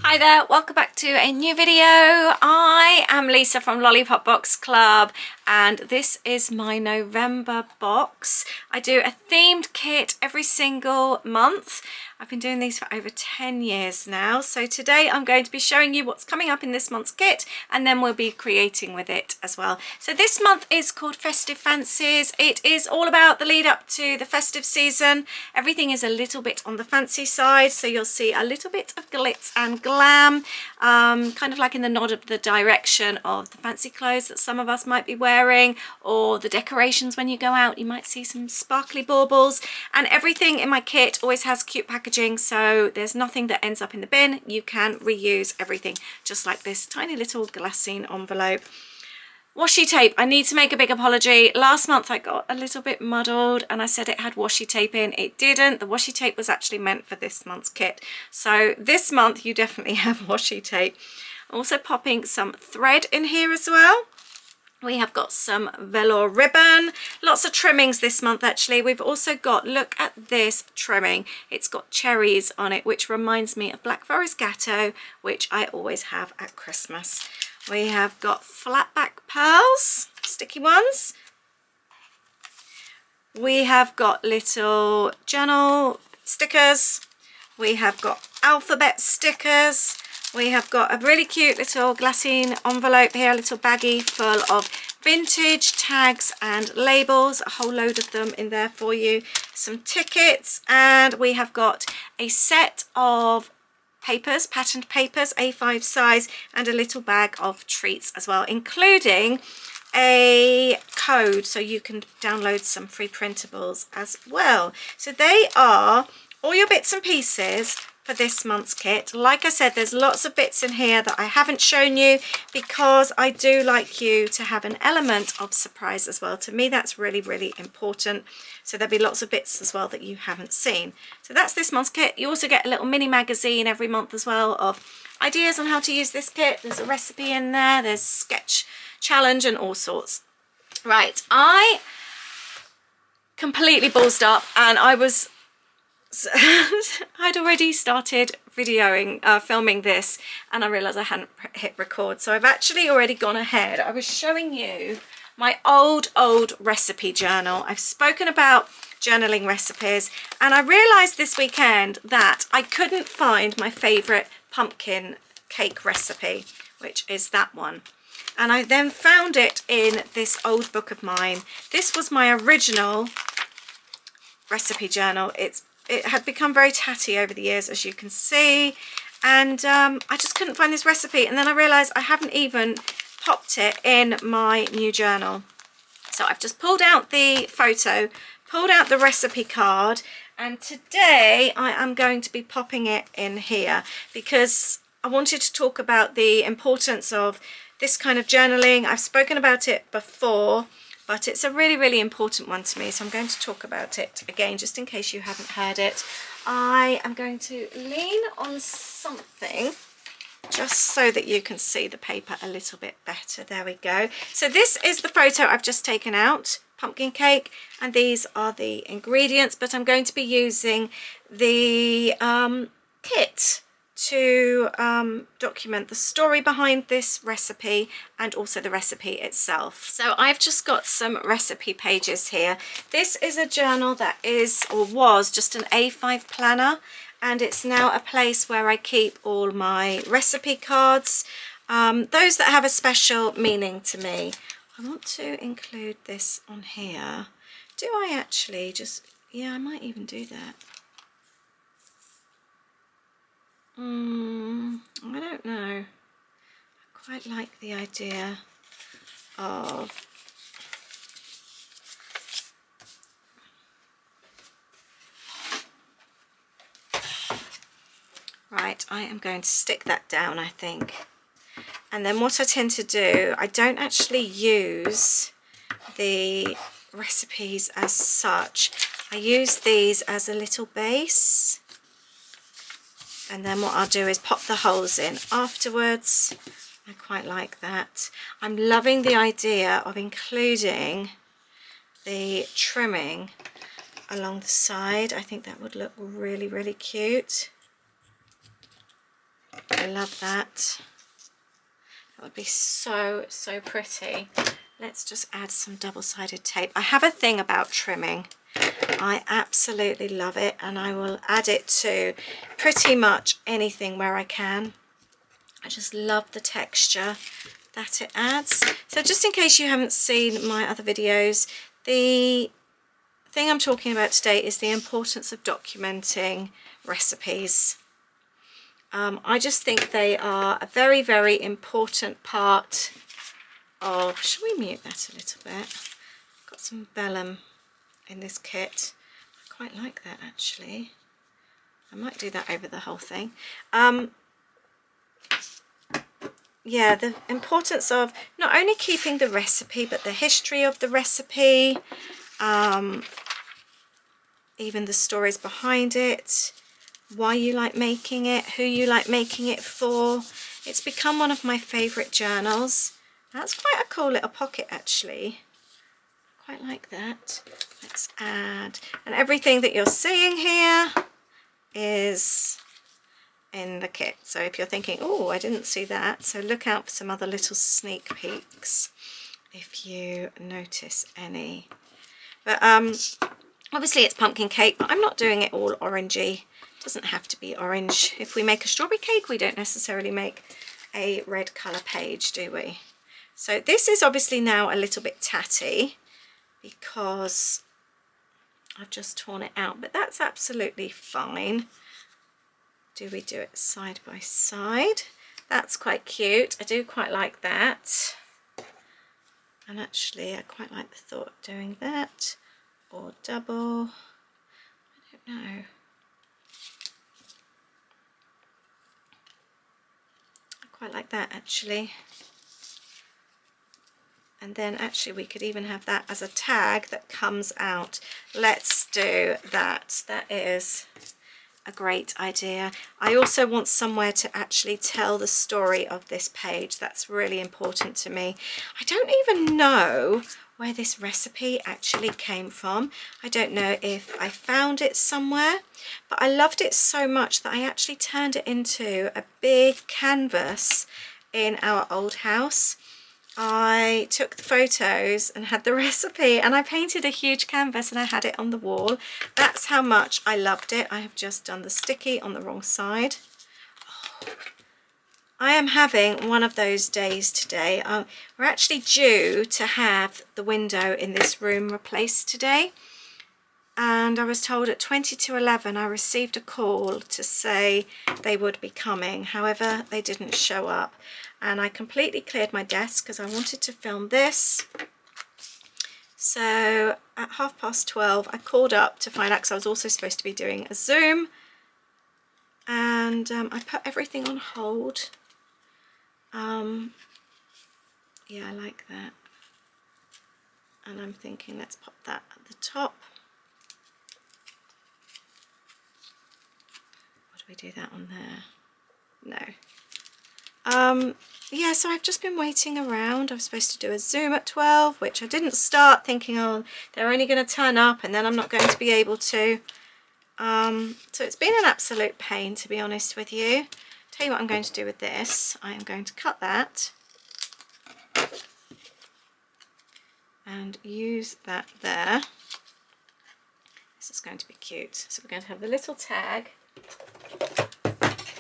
Hi there, welcome back to a new video. I am Lisa from Lollipop Box Club and this is my November box. I do a themed kit every single month. I've been doing these for over 10 years now. So today I'm going to be showing you what's coming up in this month's kit and then we'll be creating with it as well. So this month is called Festive Fancies. It is all about the lead up to the festive season. Everything is a little bit on the fancy side. So you'll see a little bit of glitz and glam, kind of like in the nod of the direction of the fancy clothes that some of us might be wearing, or the decorations when you go out. You might see some sparkly baubles, and everything in my kit always has cute packaging, so there's nothing that ends up in the bin. You can reuse everything, just like this tiny little glassine envelope. Washi tape, I need to make a big apology. Last month I got a little bit muddled and I said it had washi tape in. It didn't. The washi tape was actually meant for this month's kit. So this month you definitely have washi tape. Also popping some thread in here as well. We have got some velour ribbon, lots of trimmings this month actually. We've also got, look at this trimming. It's got cherries on it, which reminds me of Black Forest Gatto, which I always have at Christmas. We have got flat back pearls, sticky ones. We have got little journal stickers. We have got alphabet stickers. We have got a really cute little glassine envelope here, a little baggie full of vintage tags and labels, a whole load of them in there for you. Some tickets, and we have got a set of papers, patterned papers, A5 size, and a little bag of treats as well, including a code so you can download some free printables as well. So they are all your bits and pieces for this month's kit. Like I said, there's lots of bits in here that I haven't shown you because I do like you to have an element of surprise as well. To me, that's really, really important. So there'll be lots of bits as well that you haven't seen. So that's this month's kit. You also get a little mini magazine every month as well of ideas on how to use this kit. There's a recipe in there, there's sketch challenge and all sorts. Right, I completely ballsed up and I'd already started videoing, filming this, and I realised I hadn't hit record. So I've actually already gone ahead. I was showing you my old recipe journal. I've spoken about journaling recipes, and I realised this weekend that I couldn't find my favourite pumpkin cake recipe, which is that one. And I then found it in this old book of mine. This was my original recipe journal. It had become very tatty over the years, as you can see, and I just couldn't find this recipe, and then I realised I haven't even popped it in my new journal. So I've just pulled out the photo, pulled out the recipe card, and today I am going to be popping it in here because I wanted to talk about the importance of this kind of journaling. I've spoken about it before, but it's a really, really important one to me, so I'm going to talk about it again, just in case you haven't heard it. I am going to lean on something just so that you can see the paper a little bit better. There we go. So this is the photo I've just taken out, pumpkin cake, and these are the ingredients, but I'm going to be using the kit to document the story behind this recipe and also the recipe itself. So I've just got some recipe pages here. This is a journal that is, or was, just an A5 planner, and it's now a place where I keep all my recipe cards, those that have a special meaning to me. I want to include this on here. Do I actually just, yeah, I might even do that. I don't know. I quite like the idea of right, I am going to stick that down, I think. And then what I tend to do, I don't actually use the recipes as such. I use these as a little base. And then what I'll do is pop the holes in afterwards. I quite like that. I'm loving the idea of including the trimming along the side. I think that would look really, really cute. I love that. That would be so, so pretty. Let's just add some double-sided tape. I have a thing about trimming. I absolutely love it, and I will add it to pretty much anything where I can. I just love the texture that it adds. So just in case you haven't seen my other videos, the thing I'm talking about today is the importance of documenting recipes. I just think they are a very, very important part of... Should we mute that a little bit? I've got some vellum in this kit. I quite like that actually. I might do that over the whole thing. Yeah, the importance of not only keeping the recipe, but the history of the recipe, even the stories behind it, why you like making it, who you like making it for. It's become one of my favourite journals. That's quite a cool little pocket actually. Quite like that. Let's add, and everything that you're seeing here is in the kit. So if you're thinking, oh, I didn't see that, so look out for some other little sneak peeks if you notice any. But obviously it's pumpkin cake, but I'm not doing it all orangey. It doesn't have to be orange. If we make a strawberry cake, we don't necessarily make a red colour page, do we? So this is obviously now a little bit tatty because I've just torn it out, but that's absolutely fine. Do we do it side by side? That's quite cute. I do quite like that. And actually I quite like the thought of doing that, or double. I don't know. I quite like that actually. And then actually we could even have that as a tag that comes out. Let's do that. That is a great idea. I also want somewhere to actually tell the story of this page. That's really important to me. I don't even know where this recipe actually came from. I don't know if I found it somewhere, but I loved it so much that I actually turned it into a big canvas in our old house. I took the photos and had the recipe, and I painted a huge canvas and I had it on the wall. That's how much I loved it. I have just done the sticky on the wrong side. Oh, I am having one of those days today. We're actually due to have the window in this room replaced today, and I was told at 20 to 11 I received a call to say they would be coming. However, they didn't show up, and I completely cleared my desk because I wanted to film this. So at 12:30 I called up to find out, because I was also supposed to be doing a Zoom, and I put everything on hold. Yeah, I like that, and I'm thinking let's pop that at the top. Or do we do that on there? No. Yeah, so I've just been waiting around. I was supposed to do a Zoom at 12, which I didn't start, thinking, oh, they're only going to turn up and then I'm not going to be able to. So it's been an absolute pain, to be honest with you. Tell you what I'm going to do with this. I am going to cut that and use that there. This is going to be cute. So we're going to have the little tag.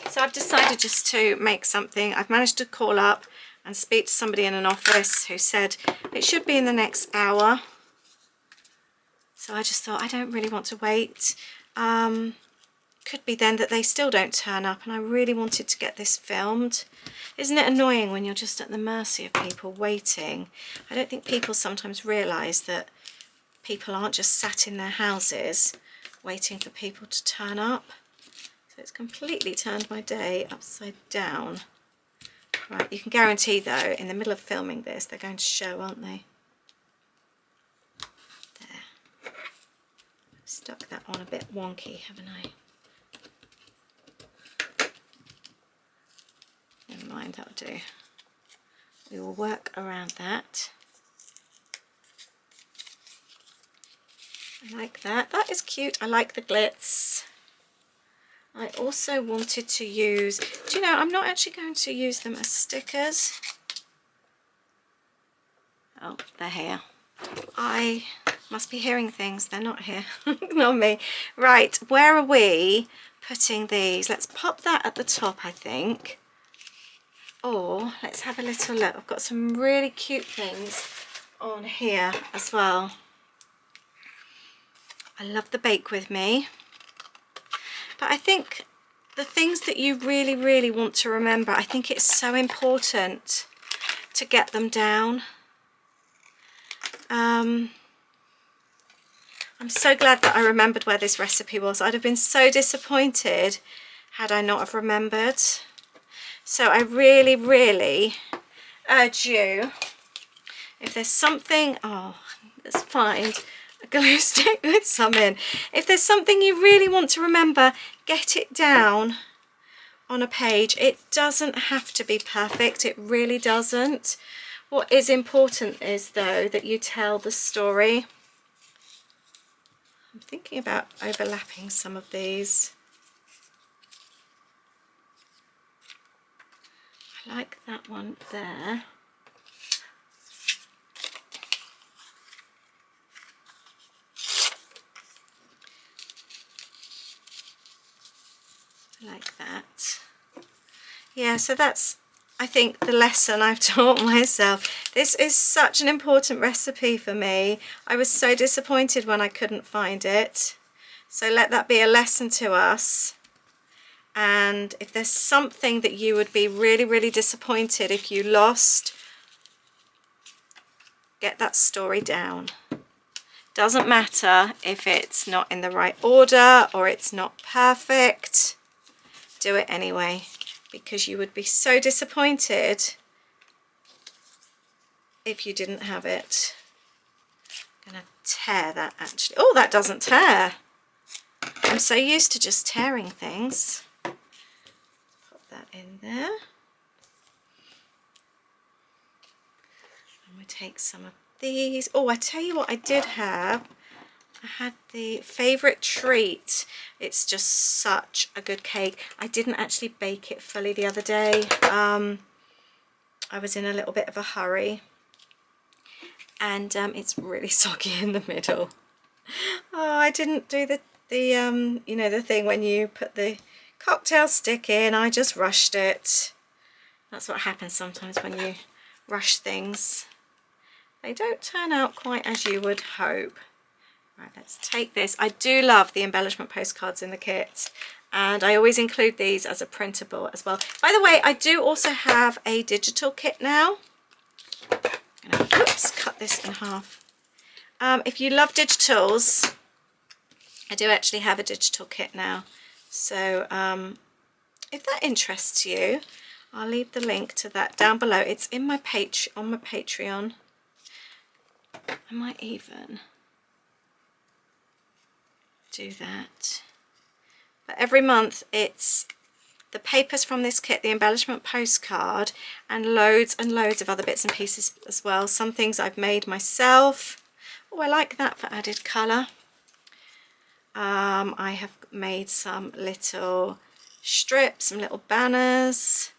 So I've decided just to make something. I've managed to call up and speak to somebody in an office who said it should be in the next hour. So I just thought, I don't really want to wait. Could be then that they still don't turn up, and I really wanted to get this filmed. Isn't it annoying when you're just at the mercy of people waiting? I don't think people sometimes realise that people aren't just sat in their houses waiting for people to turn up. So it's completely turned my day upside down. Right, you can guarantee though, in the middle of filming this, they're going to show, aren't they? There. Stuck that on a bit wonky, haven't I? Never mind, that'll do. We will work around that. I like that. That is cute. I like the glitz. I also wanted to use, do you know, I'm not actually going to use them as stickers. Oh, they're here. I must be hearing things. They're not here. Not me. Right, where are we putting these? Let's pop that at the top, I think. Or let's have a little look. I've got some really cute things on here as well. I love the Bake With Me. But I think the things that you really, really want to remember, I think it's so important to get them down. I'm so glad that I remembered where this recipe was. I'd have been so disappointed had I not have remembered. So I really, really urge you, if there's something, oh, let's find a glue stick with some in. If there's something you really want to remember, get it down on a page. It doesn't have to be perfect. It really doesn't. What is important is, though, that you tell the story. I'm thinking about overlapping some of these. I like that one there. Like that. Yeah, so that's, I think, the lesson I've taught myself. This is such an important recipe for me. I was so disappointed when I couldn't find it. So let that be a lesson to us. And if there's something that you would be really, really disappointed if you lost, get that story down. Doesn't matter if it's not in the right order or it's not perfect. Do it anyway, because you would be so disappointed if you didn't have it. I'm gonna tear that actually. Oh, that doesn't tear. I'm so used to just tearing things. Pop that in there. And we take some of these. Oh, I tell you what I did have. I had the favourite treat. It's just such a good cake. I didn't actually bake it fully the other day. I was in a little bit of a hurry. And it's really soggy in the middle. Oh, I didn't do the you know, the thing when you put the cocktail stick in. I just rushed it. That's what happens sometimes when you rush things. They don't turn out quite as you would hope. Right, let's take this. I do love the embellishment postcards in the kit, and I always include these as a printable as well. By the way, I do also have a digital kit now. I'm gonna, oops, cut this in half. If you love digitals, I do actually have a digital kit now. So if that interests you, I'll leave the link to that down below. It's in my page on my Patreon. I might even do that. But every month it's the papers from this kit, the embellishment postcard, and loads of other bits and pieces as well. Some things I've made myself. Oh, I like that for added colour. I have made some little strips, some little banners.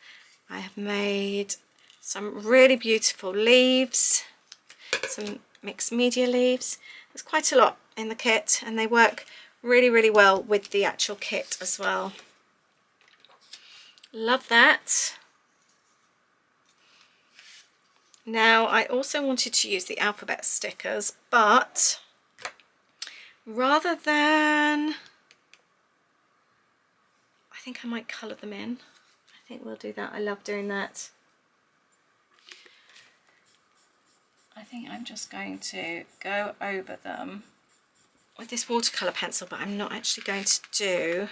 I have made some really beautiful leaves, some mixed media leaves. There's quite a lot in the kit, and they work really, really well with the actual kit as well. Love that. Now, I also wanted to use the alphabet stickers, but rather than, I think I might colour them in. I think we'll do that. I love doing that. I think I'm just going to go over them with this watercolour pencil, but I'm not actually going to do,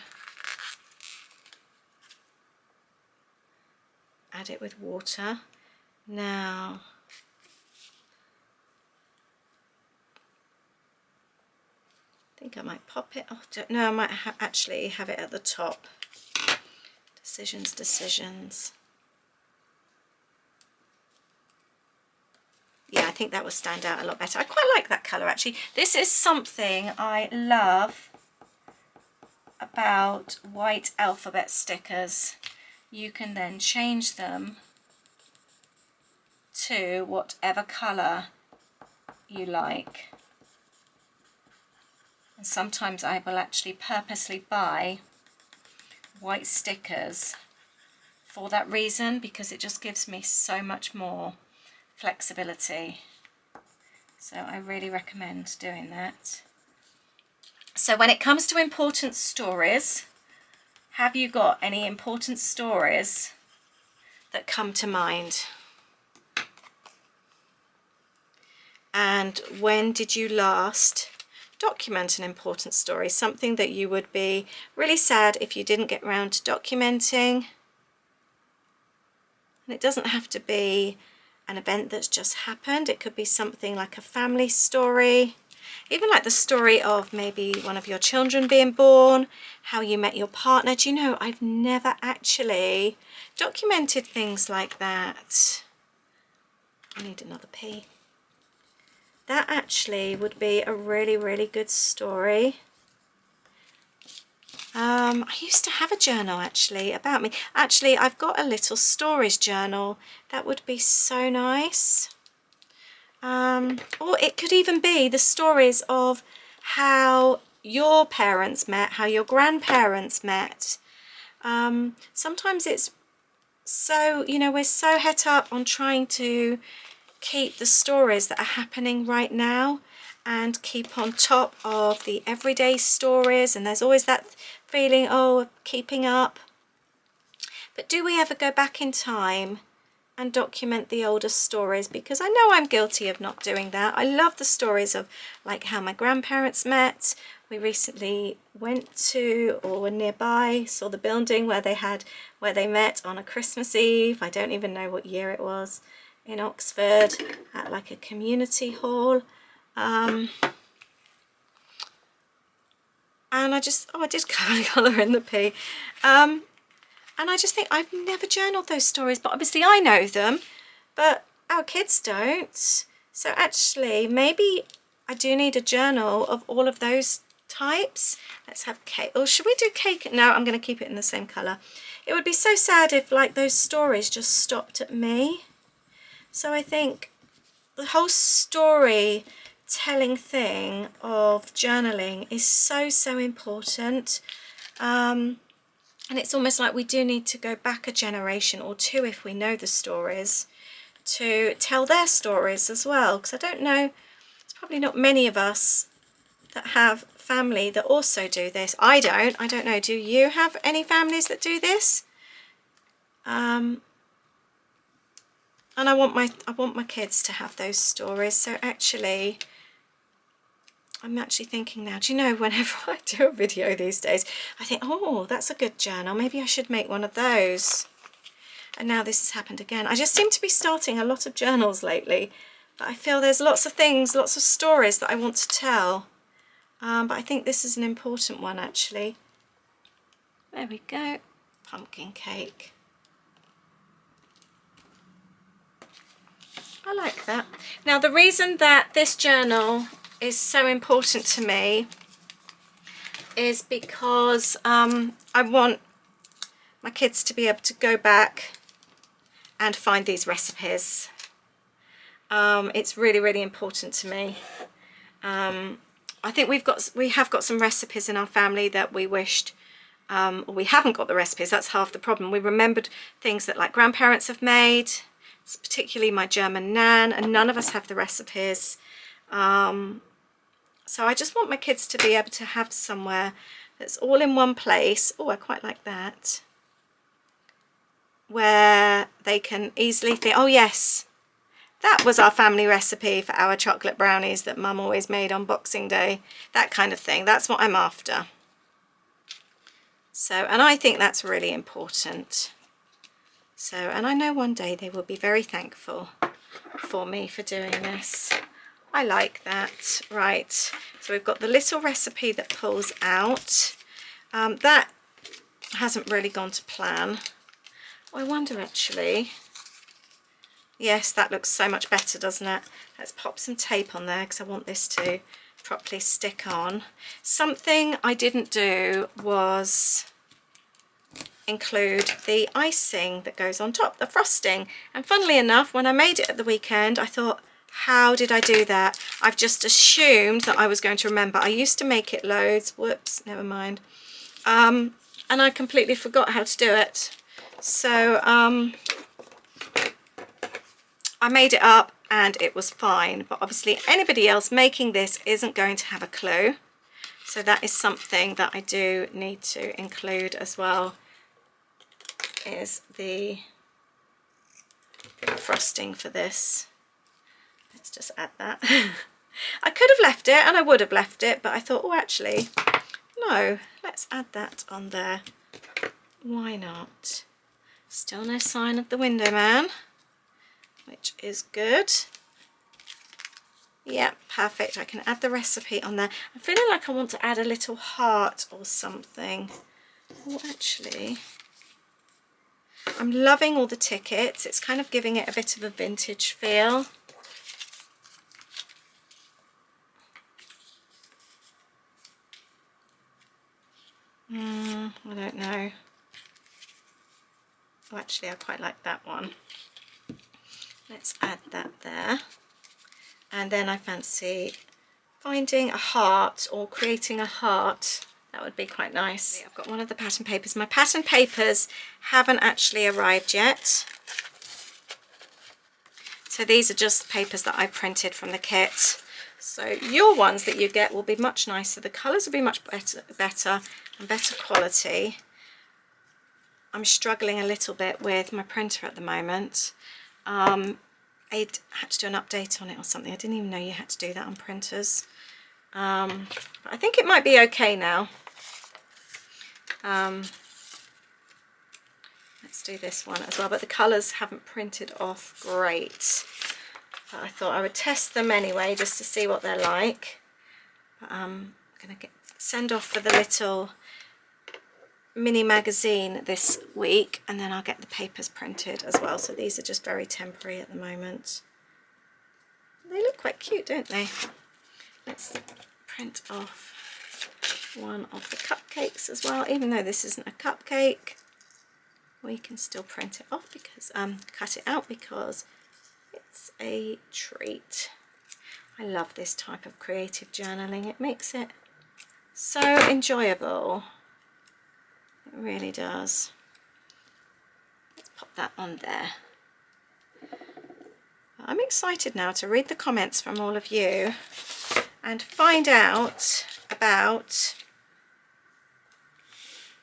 add it with water. Now, I think I might pop it. Oh, no, I might actually have it at the top. Decisions. Yeah, I think that will stand out a lot better. I quite like that colour actually. This is something I love about white alphabet stickers, you can then change them to whatever colour you like. And sometimes I will actually purposely buy white stickers for that reason, because it just gives me so much more flexibility. So I really recommend doing that. So when it comes to important stories, have you got any important stories that come to mind? And when did you last document an important story? Something that you would be really sad if you didn't get around to documenting. And it doesn't have to be an event that's just happened. It could be something like a family story, even like the story of maybe one of your children being born, how you met your partner. Do you know, I've never actually documented things like that. I need another pee. That actually would be a really, really good story. I used to have a journal actually about me. Actually, I've got a little stories journal. That would be so nice. Or it could even be the stories of how your parents met, how your grandparents met. Sometimes it's so, you know, we're so het up on trying to keep the stories that are happening right now and keep on top of the everyday stories, and there's always that feeling, oh, keeping up. But do we ever go back in time and document the older stories? Because I know I'm guilty of not doing that. I love the stories of like how my grandparents met. We recently went to, or were nearby, saw the building where they met on a Christmas Eve. I don't even know what year it was, in Oxford, at like a community hall. And I did colour in the pea. And I just think I've never journaled those stories, but obviously I know them, but our kids don't. So actually, maybe I do need a journal of all of those types. Let's have cake. Or should we do cake? No, I'm going to keep it in the same colour. It would be so sad if like those stories just stopped at me. So I think the whole story telling thing of journaling is so important. And it's almost like we do need to go back a generation or two, if we know the stories, to tell their stories as well. Because I don't know, there's probably not many of us that have family that also do this. I don't know, do you have any families that do this? And I want my kids to have those stories. So actually, I'm actually thinking now, do you know, whenever I do a video these days, I think, oh, that's a good journal. Maybe I should make one of those. And now this has happened again. I just seem to be starting a lot of journals lately, but I feel there's lots of things, lots of stories that I want to tell. But I think this is an important one, actually. There we go. Pumpkin cake. I like that. Now, the reason that this journal is so important to me is because I want my kids to be able to go back and find these recipes. It's really, really important to me. I think we have got some recipes in our family that we wished, or we haven't got the recipes. That's half the problem. We remembered things that like grandparents have made, particularly my German nan, and none of us have the recipes. So I just want my kids to be able to have somewhere that's all in one place. Oh, I quite like that. Where they can easily think, oh yes, that was our family recipe for our chocolate brownies that Mum always made on Boxing Day. That kind of thing. That's what I'm after. So, and I think that's really important. So, and I know one day they will be very thankful for me for doing this. I like that. Right, so we've got the little recipe that pulls out. That hasn't really gone to plan. I wonder actually. Yes, that looks so much better, doesn't it? Let's pop some tape on there because I want this to properly stick on. Something I didn't do was include the icing that goes on top, the frosting. And funnily enough, when I made it at the weekend, I thought, how did I do that? I've just assumed that I was going to remember. I used to make it loads. Whoops, never mind. And I completely forgot how to do it. So I made it up and it was fine. But obviously anybody else making this isn't going to have a clue. So that is something that I do need to include as well, is the frosting for this. Let's just add that. I could have left it and I would have left it, but I thought, oh, actually, no, let's add that on there. Why not? Still no sign of the window man, which is good. Yeah, perfect. I can add the recipe on there. I'm feeling like I want to add a little heart or something. Oh, actually, I'm loving all the tickets. It's kind of giving it a bit of a vintage feel. I don't know. Oh, actually, I quite like that one. Let's add that there. And then I fancy finding a heart or creating a heart. That would be quite nice. I've got one of the pattern papers. My pattern papers haven't actually arrived yet. So these are just papers that I printed from the kit. So your ones that you get will be much nicer. The colours will be much better and better quality. I'm struggling a little bit with my printer at the moment. I had to do an update on it or something. I didn't even know you had to do that on printers. But I think it might be okay now. Let's do this one as well, but the colours haven't printed off great. But I thought I would test them anyway just to see what they're like. But I'm going to send off for the little mini magazine this week, and then I'll get the papers printed as well. So these are just very temporary at the moment. They look quite cute, don't they? Let's print off one of the cupcakes as well. Even though this isn't a cupcake, we can still print it off because cut it out because it's a treat. I love this type of creative journaling. It makes it so enjoyable. It really does. Let's pop that on there. I'm excited now to read the comments from all of you and find out about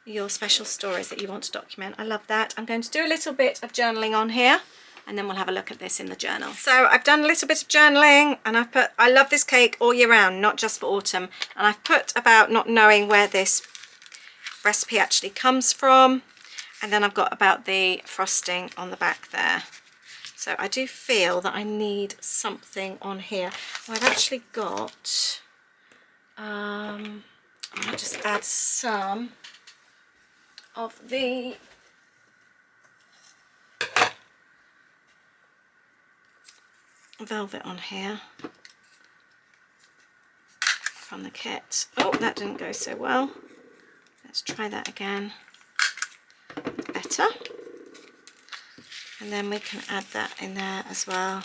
your special stories that you want to document. I love that. I'm going to do a little bit of journaling on here and then we'll have a look at this in the journal. So I've done a little bit of journaling and I've put, I love this cake all year round, not just for autumn. And I've put about not knowing where this recipe actually comes from. And then I've got about the frosting on the back there. So I do feel that I need something on here. Well, I've actually got, I'll just add some of the velvet on here from the kit. Oh, that didn't go so well. Let's try that again. Better. And then we can add that in there as well.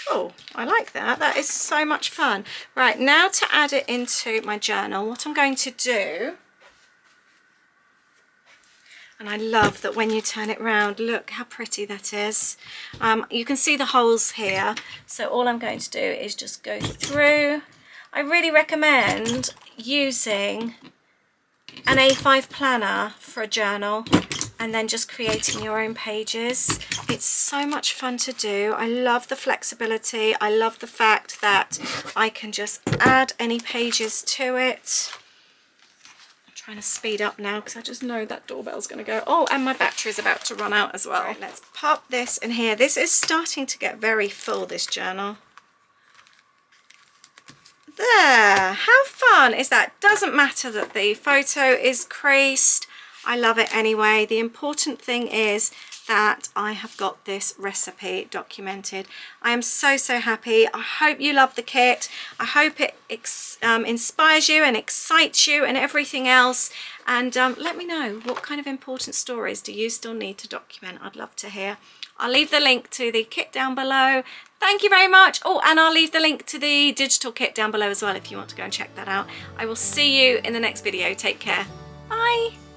Cool, I like that. That is so much fun. Right, now to add it into my journal, what I'm going to do, and I love that when you turn it round, look how pretty that is. You can see the holes here. So all I'm going to do is just go through. I really recommend using an A5 planner for a journal and then just creating your own pages. It's so much fun to do. I love the flexibility. I love the fact that I can just add any pages to it. I'm trying to speed up now because I just know that doorbell's going to go. Oh, and my battery's about to run out as well. Right, let's pop this in here. This is starting to get very full, this journal. There, how fun is that? Doesn't matter that the photo is creased. I love it anyway. The important thing is that I have got this recipe documented. I am so happy. I hope you love the kit. I hope it inspires you and excites you and everything else. And let me know, what kind of important stories do you still need to document? I'd love to hear. I'll leave the link to the kit down below. Thank you very much. Oh, and I'll leave the link to the digital kit down below as well if you want to go and check that out. I will see you in the next video. Take care. Bye.